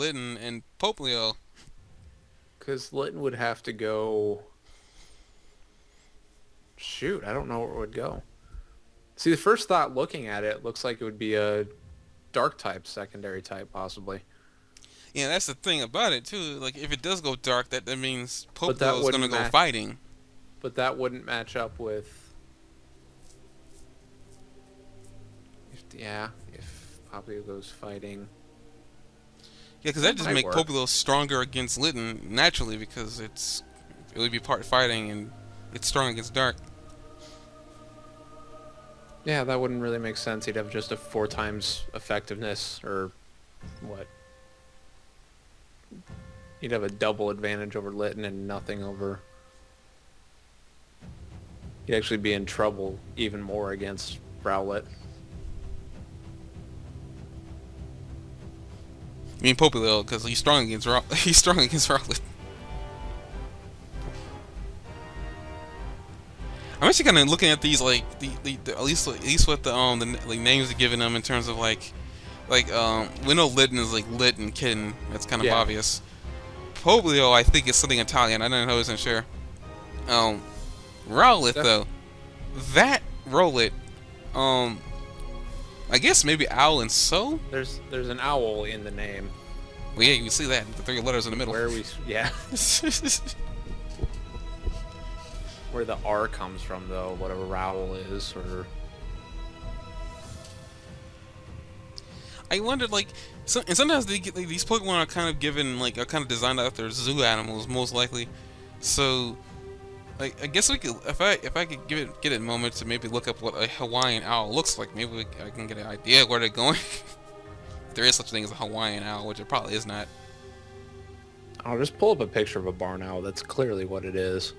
Lytton and Poplio. Because Litton would have to go. Shoot, I don't know where it would go. See, the first thought looking at it looks like it would be a dark type, secondary type, possibly. Yeah, that's the thing about it too. Like if it does go dark, that means But that Poplio is gonna wouldn't go match. fighting. But that wouldn't match up with. If Papio goes fighting, Yeah, because that that just might make work. Poplio stronger against Lytton naturally because it would be part fighting and it's strong against dark. Yeah, that wouldn't really make sense. He'd have just a four times effectiveness, or what? He'd have a double advantage over Litton and nothing over. He'd actually be in trouble even more against Rowlet. I mean Poplio because he's strong against he's strong against Rowlet. I'm actually kind of looking at these like the at least what the like names are giving them in terms of we know Lytton is like Lit and Kitten. That's kind of Yeah, obvious. Poplio I think is something Italian. I don't know, isn't sure. Um, Rowlet def- though, that Rowlet, um, I guess maybe Owl and So. there's an owl in the name. Well, yeah, you can see that the three letters in the middle. Where we yeah, where the R comes from though, whatever Rowell is, or I wondered and sometimes these Pokemon are kind of given are kind of designed after zoo animals most likely. So I guess we could if I could get a moment to maybe look up what a Hawaiian owl looks like. Maybe I can get an idea of where they're going. If there is such a thing as a Hawaiian owl, which it probably is not. I'll just pull up a picture of a barn owl. That's clearly what it is,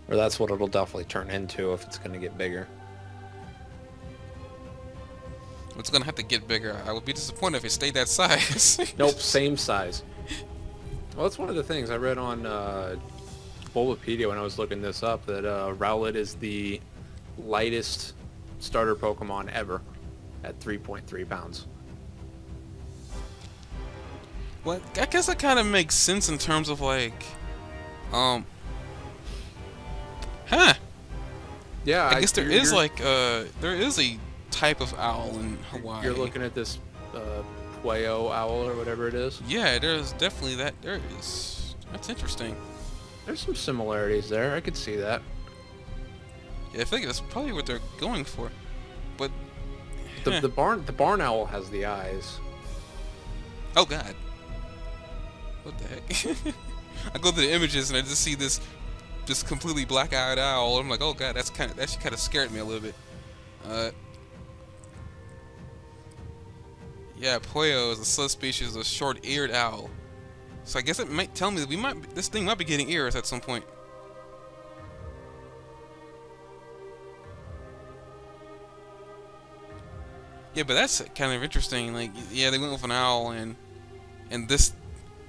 or that's what it'll definitely turn into if it's going to get bigger. It's gonna have to get bigger. I would be disappointed if it stayed that size. Nope, same size. Well, that's one of the things I read on Bulbapedia when I was looking this up, that Rowlet is the lightest starter Pokemon ever at 3.3 pounds. Well, I guess that kind of makes sense in terms of um, huh? Yeah, I guess there is you're there is a type of owl in you're Hawaii. looking at this Pueo owl or whatever it is. Yeah, there's definitely that. There is. That's interesting. There's some similarities there. I could see that. Yeah, I think that's probably what they're going for. But, The huh. the barn owl has the eyes. Oh God, what the heck? I go through the images and I just see this completely black-eyed owl. I'm like, oh God, that kind of scared me a little bit. Uh, yeah, Puyo is a subspecies of short-eared owl. So I guess it might tell me that this thing might be getting ears at some point. Yeah, but that's kind of interesting. Like, yeah, they went with an owl, and this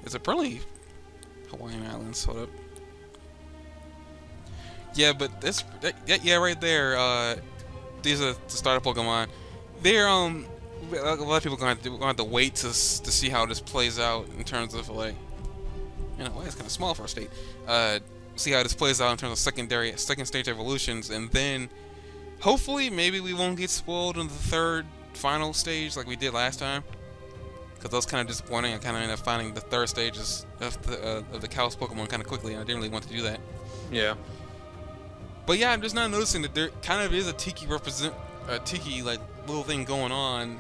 is apparently Hawaiian Islands. Hold up. Yeah, but yeah, right there. These are the starter Pokemon. They're a lot of people gonna have to wait to see how this plays out in terms of it's kind of small for a state. See how this plays out in terms of second stage evolutions, and then hopefully maybe we won't get spoiled in the third final stage like we did last time. Because that was kind of disappointing. I kind of ended up finding the third stages of the Kalos Pokemon kind of quickly, and I didn't really want to do that. Yeah. But yeah, I'm just not noticing that there kind of is a tiki like little thing going on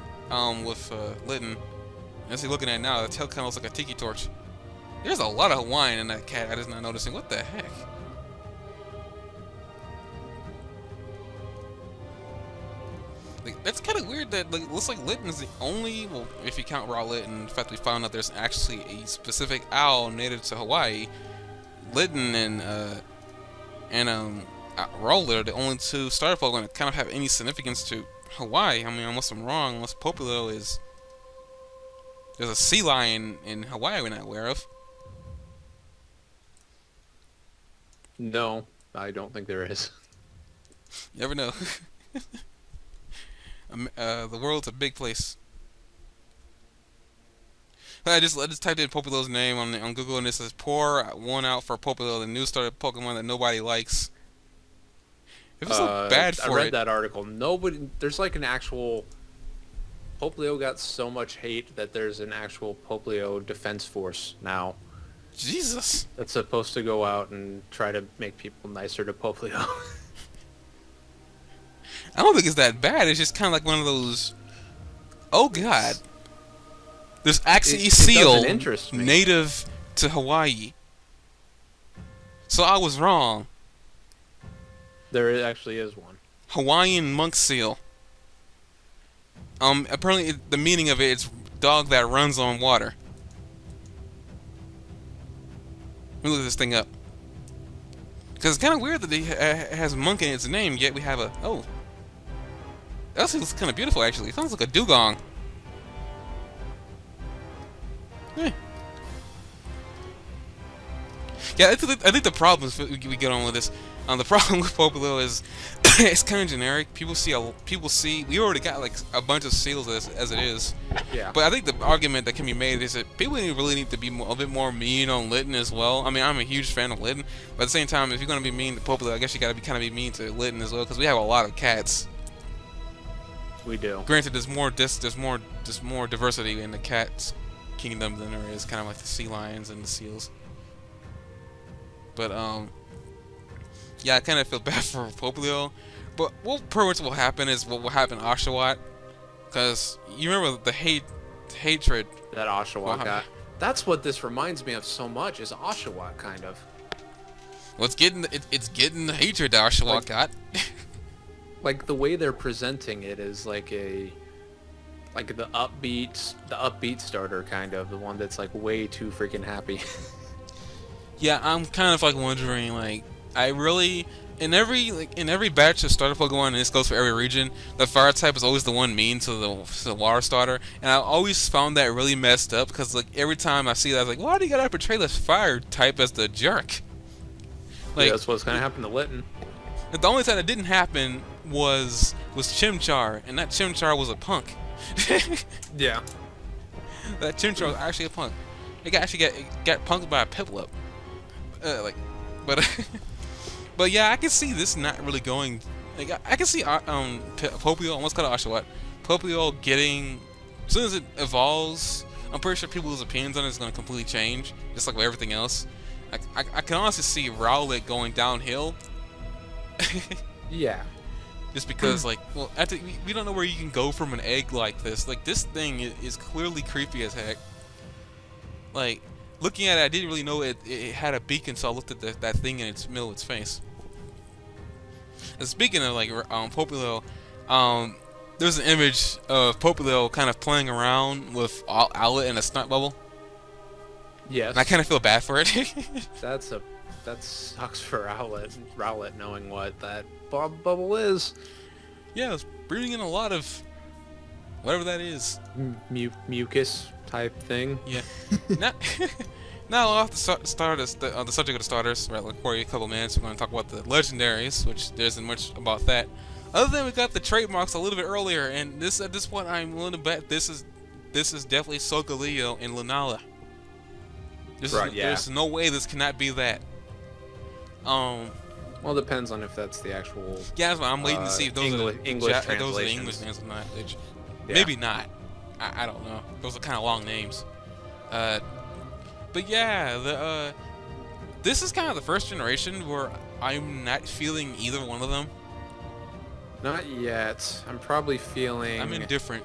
with Litten. As you're looking at it now, the tail kind of looks like a tiki torch. There's a lot of Hawaiian in that cat. I just not noticing. What the heck? Like, that's kind of weird that it looks like Litten is the only, well, if you count raw Litten, in fact we found out there's actually a specific owl native to Hawaii. Litten and Rowlet are the only two starter Pokemon that kind of have any significance to Hawaii. I mean, unless I'm wrong, unless Popolo is there's a sea lion in Hawaii we're not aware of. No, I don't think there is. You never know. The world's a big place. I just typed in Popplio's name on Google and it says pour one out for Popplio, the new starter Pokemon that nobody likes. If it's so bad I for read it, that article. Nobody, there's like an actual Poplio got so much hate that there's an actual Poplio defense force now Jesus. that's supposed to go out and try to make people nicer to Poplio. I don't think it's that bad. It's just kind of like one of those. Oh God. There's actually a It seal doesn't interest me. native to Hawaii. So I was wrong. There actually is one. Hawaiian monk seal. Apparently the meaning of it's dog that runs on water. Let me look this thing up. Because it's kind of weird that it has monk in its name, yet we have a... Oh. That actually looks kind of beautiful, actually. It sounds like a dugong. Eh. Yeah, I think the problem is we get on with this. The problem with Popplio is it's kind of generic. People see. We already got like a bunch of seals as it is. Yeah. But I think the argument that can be made is that people really need to be a bit more mean on Litten as well. I mean, I'm a huge fan of Litten, but at the same time, if you're gonna be mean to Popplio, I guess you gotta be mean to Litten as well, because we have a lot of cats. We do. Granted, there's more diversity in the cats kingdom than there is kind of like the sea lions and the seals. But yeah, I kind of feel bad for Popplio. But what pretty much will happen is what will happen to Oshawott, because you remember the hatred That Oshawott got. That's what this reminds me of so much, is Oshawott, kind of. Well, it's getting the hatred that Oshawott got. Like, the way they're presenting it is like the upbeat starter, kind of. The one that's, like, way too freaking happy. Yeah, I'm kind of like wondering, like, I really in every batch of starter Pokemon, and this goes for every region, the fire type is always the one mean to the water starter, and I always found that really messed up, because like every time I see that, I was like, why do you gotta portray this fire type as the jerk? Like, Yeah, that's what's gonna happen to Litten. the only time that didn't happen was Chimchar, and that Chimchar was a punk. Yeah. That Chimchar was actually a punk. It got punked by a Piplup. But but yeah, I can see this not really going. Like, I can see Popplio, almost called Oshawott, Popplio getting, as soon as it evolves, I'm pretty sure people's opinions on it is going to completely change, just like with everything else. I can honestly see Rowlet going downhill. Yeah. Just because, like, well, we don't know where you can go from an egg like this. Like, this thing is clearly creepy as heck. Like, looking at it, I didn't really know it had a beak until I looked at that thing in its middle of its face. And speaking of, like, Popplio, there's an image of Popplio kind of playing around with Owlet in a snot bubble. Yes. And I kind of feel bad for it. That sucks for Rowlet knowing what that bubble is. Yeah, it's breathing in a lot of whatever that is. Mucus type thing. Yeah. Now off the starters, on the subject of the starters, right? Like for a couple minutes, we're going to talk about the legendaries, which there isn't much about that. Other than we got the trademarks a little bit earlier, and at this point, I'm willing to bet this is definitely Solgaleo and Lunala. There's no way this cannot be that. Well, it depends on if that's the actual. Yeah, that's why I'm waiting to see if those are the English English names or not. Maybe not. I don't know. Those are kind of long names. But yeah, this is kind of the first generation where I'm not feeling either one of them. Not yet. I'm probably feeling. I'm indifferent.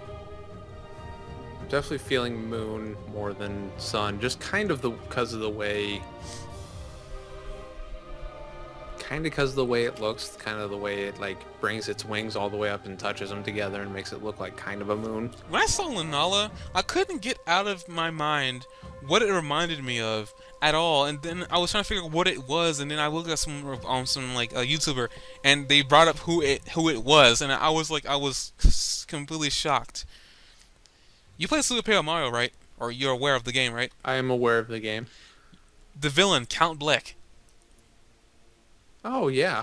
Definitely feeling Moon more than Sun, just kind of because of the way. Kind of because of the way it looks, kind of the way it like brings its wings all the way up and touches them together and makes it look like kind of a moon. When I saw Lunala, I couldn't get out of my mind what it reminded me of at all, and then I was trying to figure out what it was, and then I looked at some like a YouTuber, and they brought up who it was, and I was completely shocked. You play Super Paper Mario, right? Or you're aware of the game, right? I am aware of the game. The villain, Count Bleck. Oh yeah.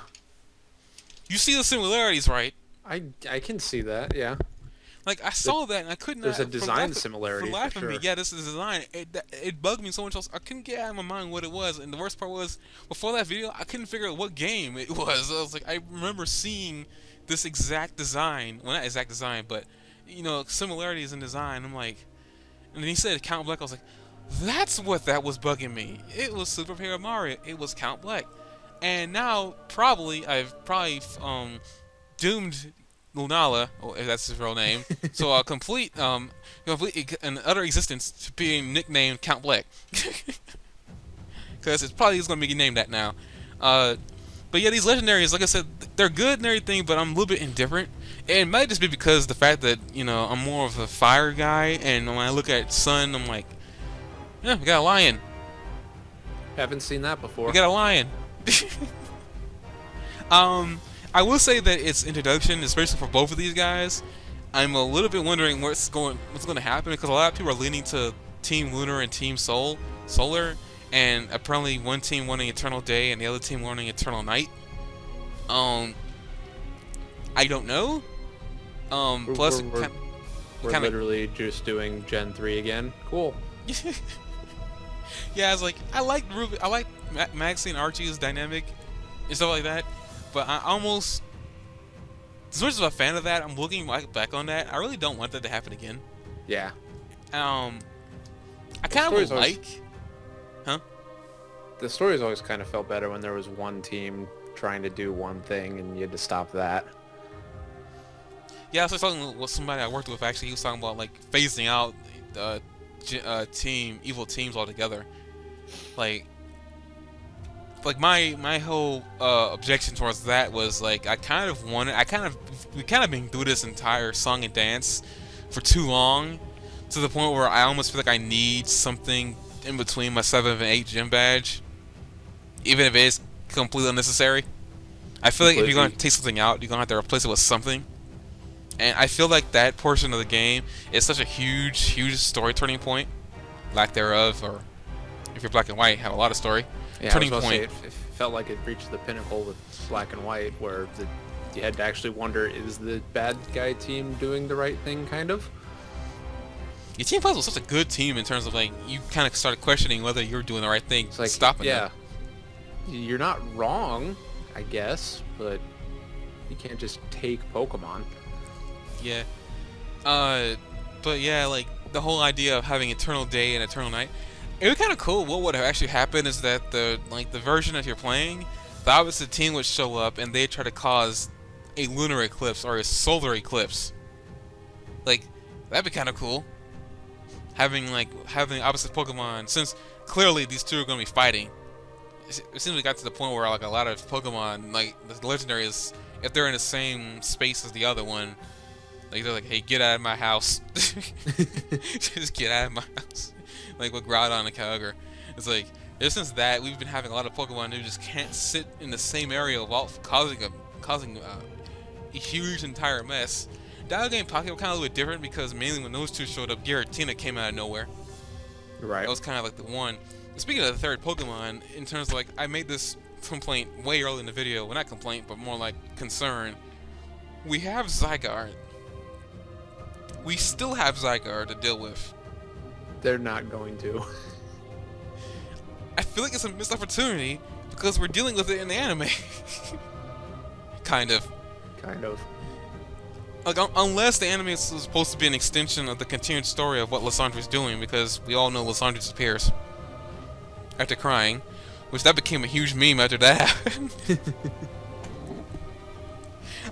You see the similarities, right? I can see that, yeah. Like I saw that and I could There's a not design for similarity for laughing at me. sure. Yeah, this is design. It bugged me so much. I couldn't get out of my mind what it was. And the worst part was before that video, I couldn't figure out what game it was. I was like, I remember seeing this exact design. Well, not exact design, but similarities in design. I'm like, and then he said Count Black. I was like, that's what that was bugging me. It was Super Paper Mario. It was Count Black. And now I've probably doomed Lunala, if that's his real name, so complete and utter existence to being nicknamed Count Black, because it's probably going to be named that now. But yeah, these legendaries, like I said, they're good and everything, but I'm a little bit indifferent. And it might just be because the fact that I'm more of a fire guy, and when I look at Sun, I'm like, yeah, we got a lion. Haven't seen that before. We got a lion. I will say that its introduction, especially for both of these guys, I'm a little bit wondering what's going to happen, because a lot of people are leaning to Team Lunar and Team Solar, and apparently one team wanting Eternal Day and the other team wanting Eternal Night. I don't know. Plus, we're literally just doing Gen 3 again. Cool. Yeah, I like Ruby. I like Maxie and Archie's dynamic and stuff like that. But I almost, as much as I'm a fan of that, I'm looking back on that. I really don't want that to happen again. Yeah. I kind of like, huh? The stories always kind of felt better when there was one team trying to do one thing and you had to stop that. Yeah, I was talking with somebody I worked with. Actually, he was talking about like phasing out evil teams altogether. Like my whole objection towards that was like we kind of been through this entire song and dance for too long, to the point where I almost feel like I need something in between my 7 and 8 gym badge, even if it is completely unnecessary. I feel like if you're going to take something out, you're going to have to replace it with something. And I feel like that portion of the game is such a huge story turning point, lack thereof, or if you're black and white, have a lot of story. Yeah, turning I was point. Say, it felt like it reached the pinnacle with black and white, where you had to actually wonder, is the bad guy team doing the right thing, kind of? Your Team Plus was such a good team in terms of like you kind of started questioning whether you're doing the right thing. It's like stopping them. You're not wrong, I guess, but you can't just take Pokemon. Yeah. But yeah, like the whole idea of having Eternal Day and Eternal Night, it was kind of cool. What would have actually happened is that the version that you're playing, the opposite team would show up and they'd try to cause a lunar eclipse or a solar eclipse. Like that'd be kind of cool. Having opposite Pokemon, since clearly these two are going to be fighting. It seems we got to the point where like a lot of Pokemon, like the legendary, is if they're in the same space as the other one, like they're like, hey, get out of my house. Just get out of my house. Like with Groudon and Kyogre. It's like, ever since that, we've been having a lot of Pokemon who just can't sit in the same area without causing a huge entire mess. Dial Game Pocket were kind of a little bit different because mainly when those two showed up, Giratina came out of nowhere. Right. That was kind of like the one. Speaking of the third Pokemon, in terms of like, I made this complaint way early in the video. Well, not complaint, but more like concern. We have Zygarde. We still have Zygarde to deal with. They're not going to. I feel like it's a missed opportunity because we're dealing with it in the anime. Kind of. Like, unless the anime is supposed to be an extension of the continued story of what Lysandre's doing, because we all know Lysandre disappears after crying, which that became a huge meme after that happened.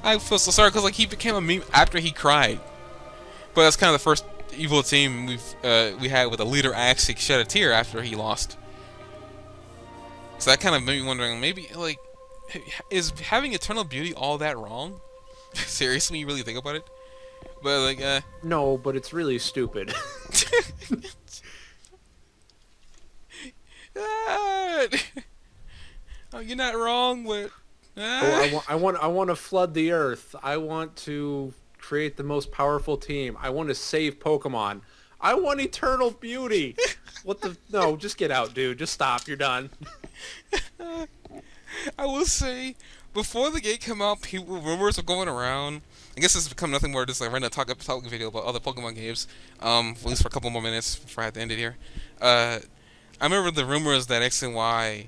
I feel so sorry because like he became a meme after he cried, but that's kind of the first evil team we had with a leader actually shed a tear after he lost. So that kind of made me wondering, maybe like, is having Eternal Beauty all that wrong? Seriously, you really think about it? But like, no, but it's really stupid. Oh, you're not wrong, but I want to flood the earth. I want to create the most powerful team. I want to save Pokemon. I want Eternal Beauty. What the? No, just get out, dude. Just stop. You're done. I will say, before the game came out, people rumors were going around. I guess this has become nothing more just like random talk video about other Pokemon games. At least for a couple more minutes before I have to end it here. I remember the rumors that X and Y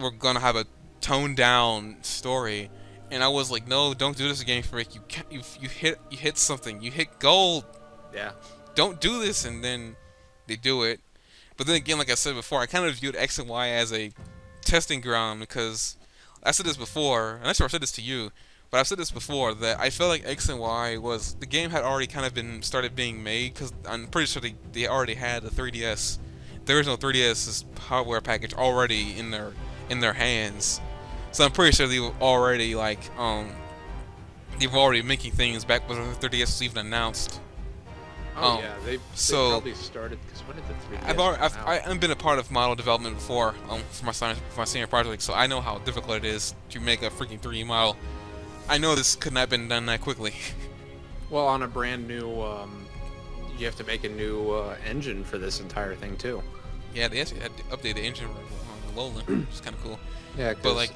were gonna have a toned down story, and I was like, no, don't do this again, Freak. You can't, you hit something. You hit gold. Yeah. Don't do this, and then they do it. But then again, like I said before, I kind of viewed X and Y as a testing ground because I said this before, and I'm sure I said this to you, but I've said this before that I felt like X and Y was the game had already kind of been started being made because I'm pretty sure they already had the 3DS, the original 3DS hardware package already in their hands. So I'm pretty sure they were already like they were already making things back when the 3DS was even announced. Oh yeah, they probably started because when did the 3DS come out? I've been a part of model development before for my senior project, so I know how difficult it is to make a freaking 3D model. I know this could not have been done that quickly. Well, on a brand new, you have to make a new engine for this entire thing too. Yeah, they actually had to update the engine on Alolan, which is kind of cool. Yeah, but because like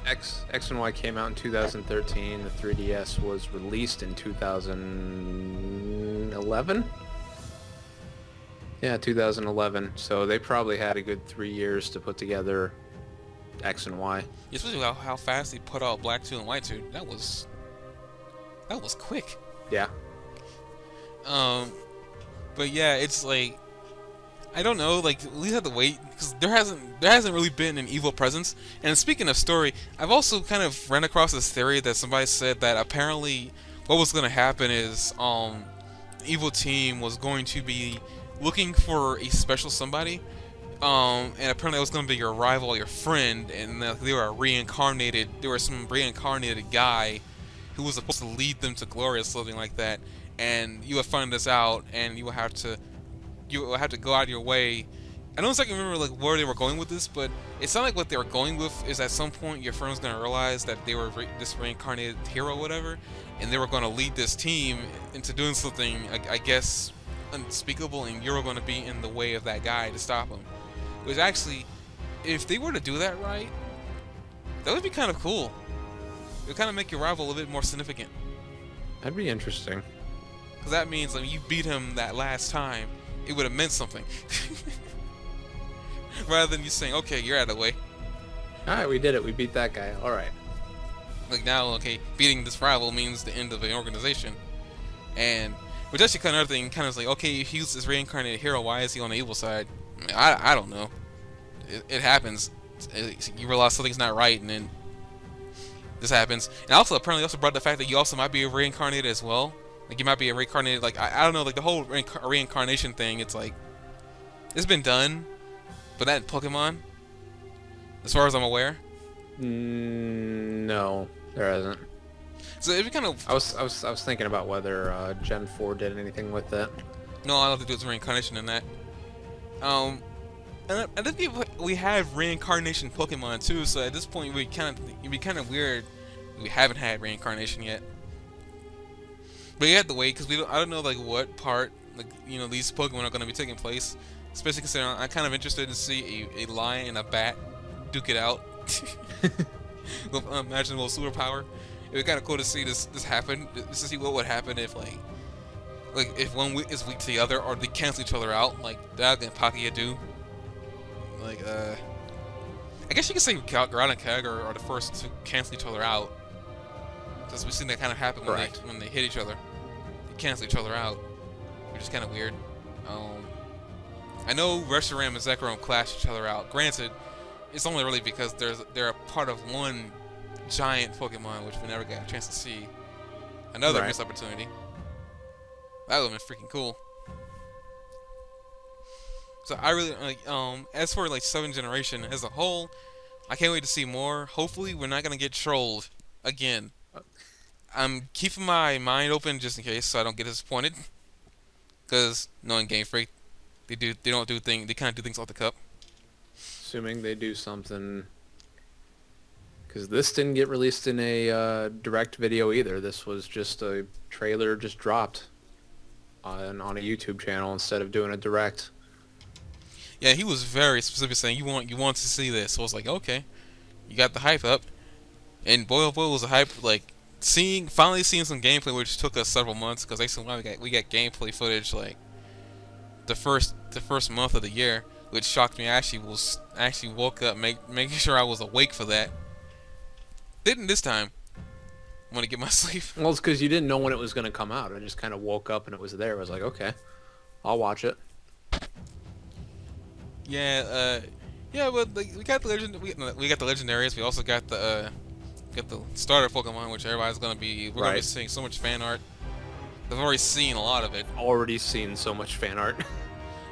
X and Y came out in 2013. The 3DS was released in 2011. Yeah, 2011. So they probably had a good 3 years to put together X and Y. Especially how fast they put out Black 2 and White 2. That was quick. Yeah. But yeah, it's like I don't know. Like we have to wait because there hasn't really been an evil presence. And speaking of story, I've also kind of ran across this theory that somebody said that apparently what was going to happen is evil team was going to be looking for a special somebody, and apparently it was going to be your rival, your friend, and they were reincarnated. There was some reincarnated guy who was supposed to lead them to glory or something like that. And you would find this out, and you would have to go out of your way. I don't exactly remember like where they were going with this, but it sounded like what they were going with is at some point your friend was going to realize that they were this reincarnated hero or whatever, and they were going to lead this team into doing something, I guess, unspeakable, and you were going to be in the way of that guy to stop him. Which actually, if they were to do that right, that would be kind of cool. It would kind of make your rival a little bit more significant. That'd be interesting. Because that means like you beat him that last time, it would have meant something. Rather than you saying, okay, you're out of the way. Alright, we did it. We beat that guy. Alright. Like now, okay, beating this rival means the end of an organization. And, which actually kind of another thing, kind of like, okay, if he's this reincarnated hero, why is he on the evil side? I don't know. It happens. You realize something's not right, and then this happens. And also, apparently, also brought the fact that you also might be reincarnated as well. Like, you might be a reincarnated, like, I don't know, like, the whole reincarnation thing, it's like, it's been done, but not in Pokemon, as far as I'm aware. No, there hasn't. So it'd be kind of... I was thinking about whether Gen 4 did anything with that. No, I don't think there's reincarnation in that. And I think we have reincarnation Pokemon too, so at this point it'd be kind of weird we haven't had reincarnation yet. But you have to wait because I don't know like what part these Pokemon are going to be taking place. Especially considering I'm kind of interested to see a lion and a bat duke it out with unimaginable superpower. It'd be kind of cool to see this happen. Just to see what would happen if like if one is weak to the other, or they cancel each other out, like Doug and Palkia do. Like I guess you could say Groudon and Kyogre are the first to cancel each other out. Because we've seen that kind of happen when they hit each other. They cancel each other out, which is kind of weird. I know Reshiram and Zekrom clash each other out. Granted, it's only really because they're a part of one giant Pokemon, which we never got a chance to see. Another missed opportunity. That would have been freaking cool. So I really like. As for like 7th generation as a whole, I can't wait to see more. Hopefully, we're not gonna get trolled again. I'm keeping my mind open just in case, so I don't get disappointed. Because knowing Game Freak, they kind of do things off the cup. Assuming they do something, because this didn't get released in a direct video either. This was just a trailer just dropped on a YouTube channel instead of doing a direct. Yeah, he was very specific saying you want to see this. So I was like, okay, you got the hype up. And boy, oh boy, was a hype. Like finally seeing some gameplay, which took us several months because actually we got gameplay footage like the first month of the year, which shocked me. I actually woke up making sure I was awake for that. Didn't this time. Want to get my sleep. Well, it's because you didn't know when it was going to come out. I just kind of woke up and it was there. I was like, okay, I'll watch it. Yeah, yeah, but we got the we got the legendaries. We also got the starter Pokemon, which everybody's gonna be. We're gonna be Right. seeing so much fan art. I've already seen a lot of it. Already seen so much fan art.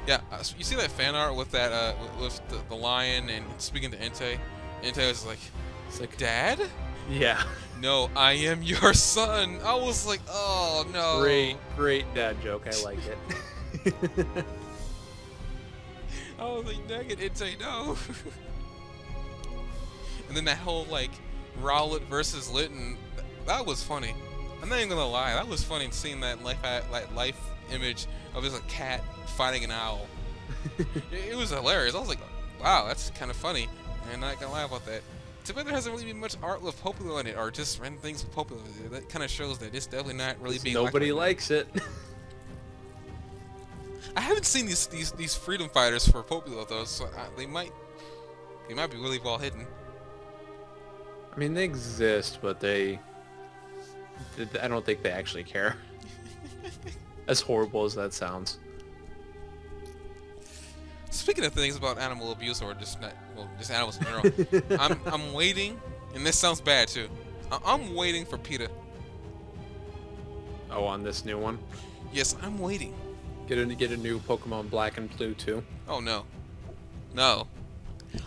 Yeah, you see that fan art with that with the lion and speaking to Entei. Entei was like, It's like, "Dad? yeah. No, I am your son." I was like, "Oh no!" Great dad joke. I like it. I was like, "Dang it, Entei, no!" And then that whole like Rowlet versus Litten, that was funny. I'm not even gonna lie, that was funny seeing that life image of just a cat fighting an owl. It was hilarious. I was like, wow, that's kind of funny. And I'm not gonna lie about that. Too bad there hasn't really been much art with Popula in it, or just random things with Popula. That kind of shows that it's definitely not really being. Nobody likes it. I haven't seen these freedom fighters for Popula though, so they might be really well hidden. I mean, they exist, but I don't think they actually care. As horrible as that sounds. Speaking of things about animal abuse, or just not, well, just animals in general, I'm waiting, and this sounds bad too. I'm waiting for PETA. Oh, on this new one? Yes, I'm waiting. Get a new Pokemon Black and Blue too. Oh no, no.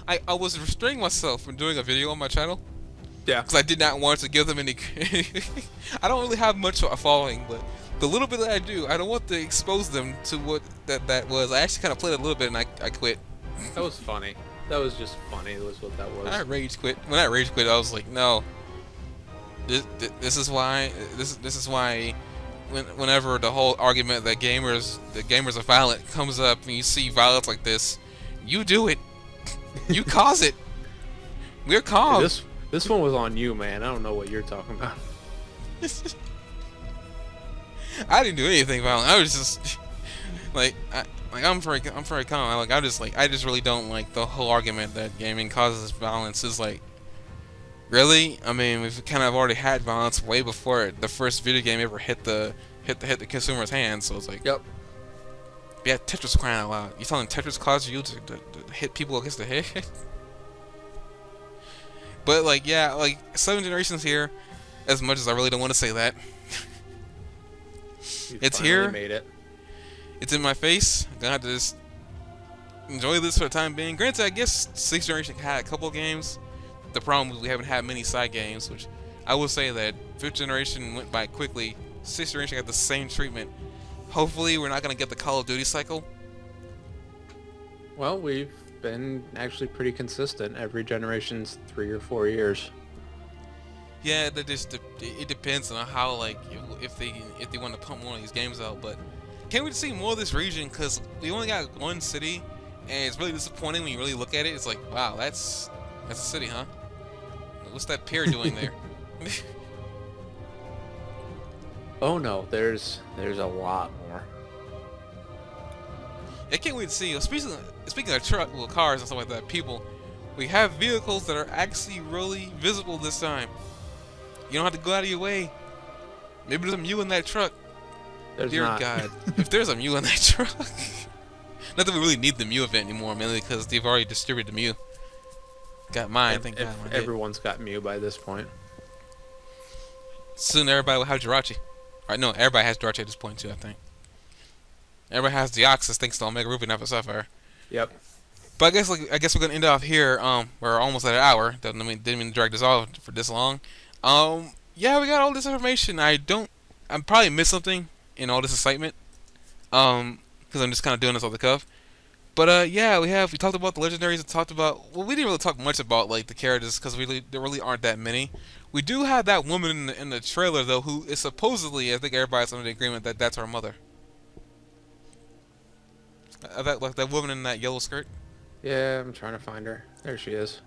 I was restraining myself from doing a video on my channel Yeah. because I did not want to give them any. I don't really have much of a following, but the little bit that I do, I don't want to expose them to what that was. I actually kind of played it a little bit, and I quit. That was funny. That was just funny. Was what that was. I rage quit. When I rage quit, I was like, no. This is why. This is why. Whenever the whole argument that gamers are violent comes up, and you see violence like this, you do it. You cause it. We're calm. Hey, this one was on you, man. I don't know what you're talking about. I didn't do anything violent. I was just I'm very calm. I just really don't like the whole argument that gaming causes violence. Is like, really? I mean, we've kind of already had violence way before the first video game ever hit the consumer's hands. So it's like, Yep. yeah, Tetris crying out loud. You telling Tetris causes you to hit people against the head? But like, yeah, like 7 generations here. As much as I really don't want to say that, You it's finally here. Made it. It's in my face. I'm gonna have to just enjoy this for the time being. Granted, I guess 6th generation had a couple games. The problem is we haven't had many side games, which I will say that 5th generation went by quickly. 6th generation got the same treatment. Hopefully, we're not gonna get the Call of Duty cycle. Well, we've been actually pretty consistent. Every generation's 3 or 4 years. Yeah, it depends on how, like, if they want to pump one of these games out. But can't we see more of this region? Because we only got one city, and it's really disappointing when you really look at it. It's like, wow, that's a city, huh? What's that pier doing there? Oh no, there's a lot more. I can't wait to see. Speaking of cars and stuff like that, people, we have vehicles that are actually really visible this time. You don't have to go out of your way. Maybe there's a Mew in that truck. There's Dear not. God, if there's a Mew in that truck. Not that we really need the Mew event anymore, mainly because they've already distributed the Mew. Got mine, thank God. I did. Everyone's got Mew by this point. Soon everybody will have Jirachi. Right? No, everybody has Jirachi at this point too, I think. Everybody has Deoxys thanks to Omega Ruby and Alpha Sapphire. Yep. But I guess we're gonna end off here. We're almost at an hour. Didn't mean to drag this off for this long. Yeah, we got all this information. I probably missed something in all this excitement. Because I'm just kind of doing this off the cuff. But yeah, we talked about the legendaries. We talked about, well, we didn't really talk much about like the characters because there really aren't that many. We do have that woman in the trailer though, who is supposedly, I think everybody's under the agreement that that's her mother. That woman in that yellow skirt. Yeah, I'm trying to find her. There she is.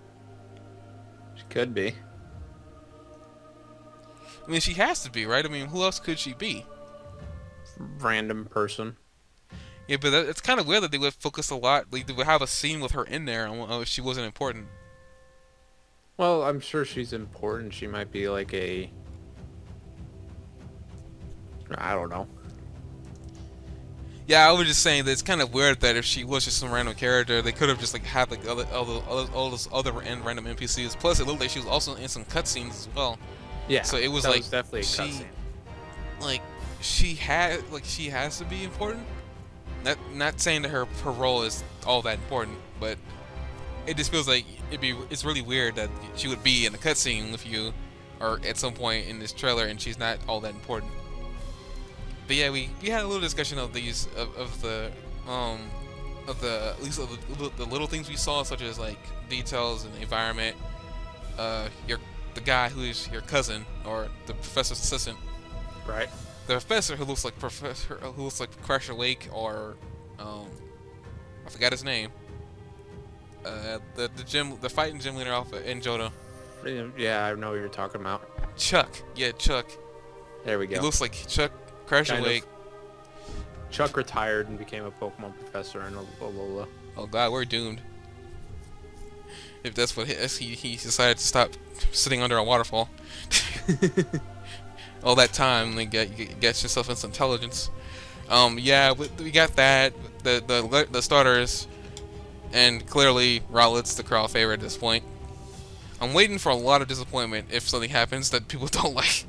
She could be. I mean, she has to be, right? I mean, who else could she be? Random person. Yeah, but it's kind of weird that they would focus a lot. Like, they would have a scene with her in there, and if she wasn't important. Well, I'm sure she's important. She might be like a... I don't know. Yeah, I was just saying that it's kind of weird that if she was just some random character, they could have just like had like all those other random NPCs. Plus, it looked like she was also in some cutscenes as well. Yeah, So it was that like was definitely a cutscene. like she has to be important. Not saying that her role is all that important, but it just feels like it's really weird that she would be in a cutscene with you, or at some point in this trailer, and she's not all that important. But yeah, we had a little discussion of these of the at least of the little things we saw, such as like details and environment. The guy who is your cousin or the professor's assistant, Right. the professor who looks like Crusher Lake, or I forgot his name. The fighting gym leader Alpha in Johto. Yeah, I know what you're talking about. Chuck, yeah, Chuck. There we go. He looks like Chuck Crusher Kind of. Lake. Chuck retired and became a Pokemon professor in Alola. Oh god, we're doomed. If that's what he decided to stop sitting under a waterfall. All that time, like get yourself in some intelligence. Yeah, we got that. The starters, and clearly Rowlet's the crowd favorite at this point. I'm waiting for a lot of disappointment if something happens that people don't like.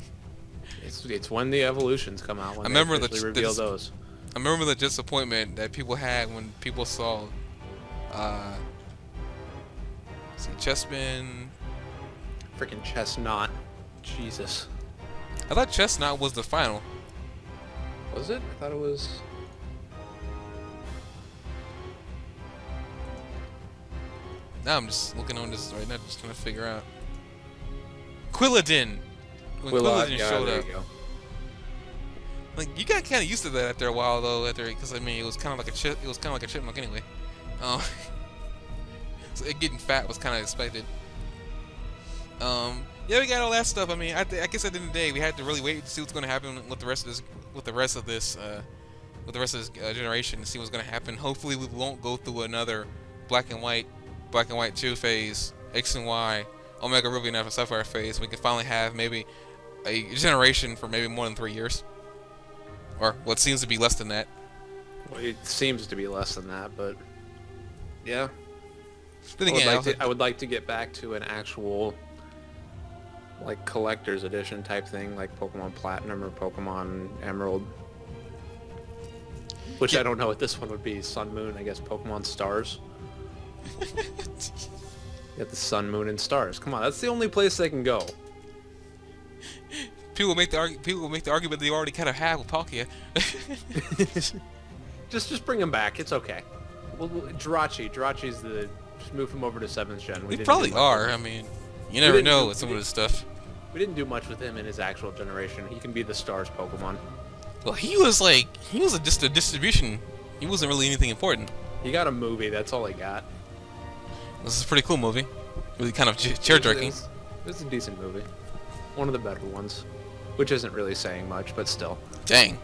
It's when the evolutions come out. When I remember they officially reveal those. I remember the disappointment that people had when people saw, Chespin. Freaking Chestnut. Jesus. I thought Chestnut was the final. Was it? I thought it was. Now I'm just looking on this right now, just trying to figure out. Quilladin. When Quilladin showed there up. you go. Like, you got kind of used to that after a while, though. Because I mean, it was kind of like a chipmunk anyway. So it getting fat was kind of expected. Yeah, we got all that stuff. I mean, I guess at the end of the day, we had to really wait to see what's going to happen with the rest of this generation, to see what's going to happen. Hopefully, we won't go through another Black and White 2 phase, X and Y, Omega Ruby and Alpha Sapphire phase. We can finally have maybe a generation for maybe more than 3 years, or what seems to be less than that. Well, it seems to be less than that, but yeah. Then again, I would like to get back to an actual like collector's edition type thing, like Pokemon Platinum or Pokemon Emerald. Which I don't know what this one would be. Sun, Moon, I guess Pokemon Stars. You got the Sun, Moon, and Stars. Come on, that's the only place they can go. People make the argument they already kind of have with Palkia. just bring him back. It's okay. Well, Jirachi's the... Just move him over to 7th gen. They probably are. I mean, you never know with some of this stuff. We didn't do much with him in his actual generation. He can be the Stars Pokemon. Well, he was just a distribution. He wasn't really anything important. He got a movie. That's all he got. This is a pretty cool movie. Really kind of tear-jerking. It's a decent movie. One of the better ones. Which isn't really saying much, but still. Dang.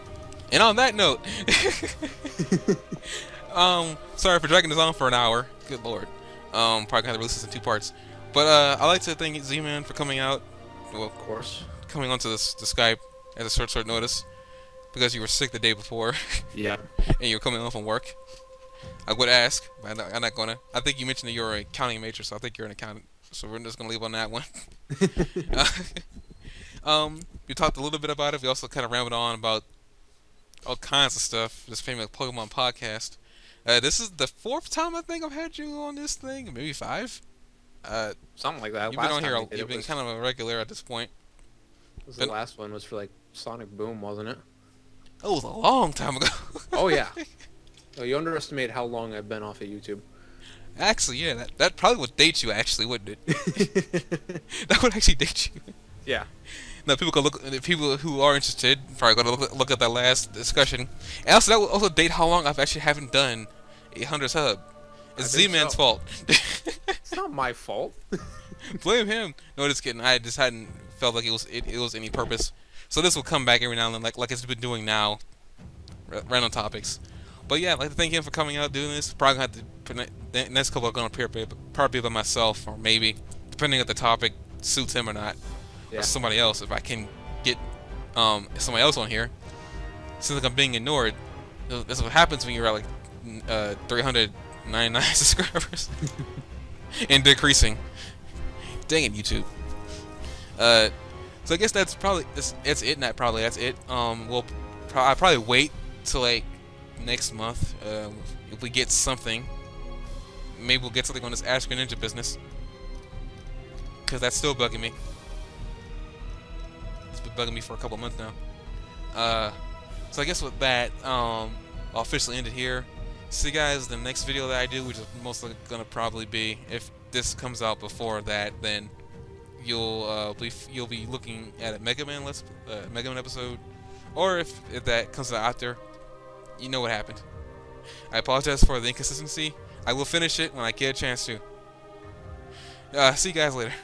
And on that note, sorry for dragging this on for an hour. Good lord. Probably gonna release this in 2 parts. But I'd like to thank Z-Man for coming out. Well, Of course. coming onto the Skype at a short notice because you were sick the day before. Yeah. And you're coming home from work. I would ask, but I'm not gonna. I think you mentioned that you're an accounting major, so I think you're an accountant. So we're just gonna leave on that one. We talked a little bit about it. We also kind of rambled on about all kinds of stuff. This famous Pokemon podcast. This is the 4th time I think I've had you on this thing, maybe 5. Something like that. You've been on here. You've been kind of a regular at this point. The last one was for like Sonic Boom, wasn't it? Oh, it was a long time ago. Oh yeah. Oh, you underestimate how long I've been off of YouTube. Actually, yeah, that probably would date you. Actually, wouldn't it? That would actually date you. Yeah. Now, people who are interested probably going to look at that last discussion. And also, that will also date how long I've actually haven't done a 100 sub. It's Z-Man's fault. It's not my fault. Blame him. No, just kidding. I just hadn't felt like it was any purpose. So this will come back every now and then, like it's been doing now, random topics. But yeah, I'd like to thank him for coming out doing this. Probably gonna have to the next couple are gonna appear probably by myself, or maybe depending if the topic suits him or not, Yeah. or somebody else if I can get somebody else on here. Since like I'm being ignored, that's what happens when you're at like 399 subscribers and decreasing. Dang it, YouTube. So I guess that's probably that's it. Not probably that's it. I'll probably wait till like next month. If we get something, maybe we'll get something on this Ask Your Ninja business, because that's still bugging me. It's been bugging me for a couple months now. So I guess with that, I'll officially end it here. See you guys in the next video that I do, which is mostly gonna probably be, if this comes out before that, then you'll be looking at a Mega Man episode, or if that comes out after, you know what happened. I apologize for the inconsistency. I will finish it when I get a chance to. See you guys later.